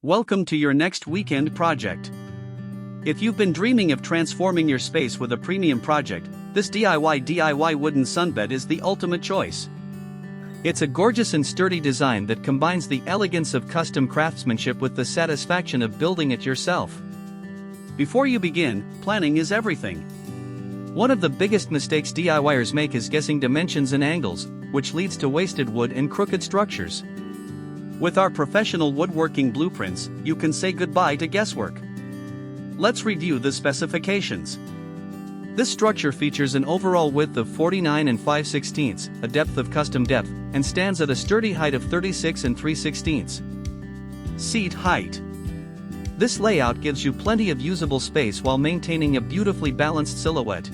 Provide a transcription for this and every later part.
Welcome to your next weekend project. If you've been dreaming of transforming your space with a premium project, this DIY wooden sunbed is the ultimate choice. It's a gorgeous and sturdy design that combines the elegance of custom craftsmanship with the satisfaction of building it yourself. Before you begin, planning is everything. One of the biggest mistakes DIYers make is guessing dimensions and angles, which leads to wasted wood and crooked structures. With our professional woodworking blueprints, you can say goodbye to guesswork. Let's review the specifications. This structure features an overall width of 49 and 5/16, a depth of custom depth, and stands at a sturdy height of 36 and 3/16. Seat height. This layout gives you plenty of usable space while maintaining a beautifully balanced silhouette.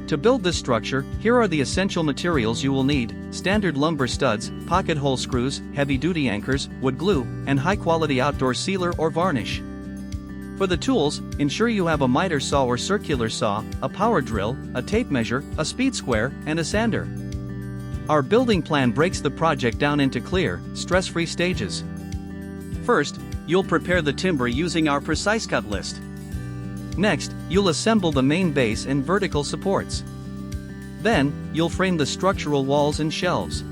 To build this structure, here are the essential materials you will need: standard lumber studs, pocket hole screws, heavy-duty anchors, wood glue, and high-quality outdoor sealer or varnish. For the tools, ensure you have a miter saw or circular saw, a power drill, a tape measure, a speed square, and a sander. Our building plan breaks the project down into clear, stress-free stages. First, you'll prepare the timber using our precise cut list. Next, you'll assemble the main base and vertical supports. Then, you'll frame the structural walls and shelves.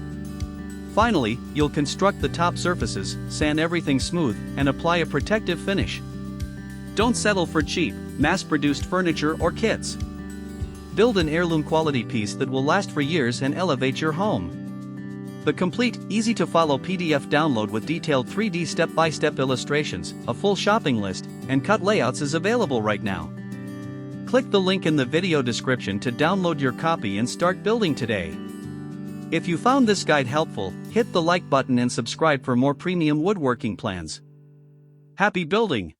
Finally, you'll construct the top surfaces, sand everything smooth, and apply a protective finish. Don't settle for cheap, mass-produced furniture or kits. Build an heirloom quality piece that will last for years and elevate your home. The complete, easy-to-follow PDF download with detailed 3D step-by-step illustrations, a full shopping list, and cut layouts is available right now. Click the link in the video description to download your copy and start building today. If you found this guide helpful, hit the like button and subscribe for more premium woodworking plans. Happy building!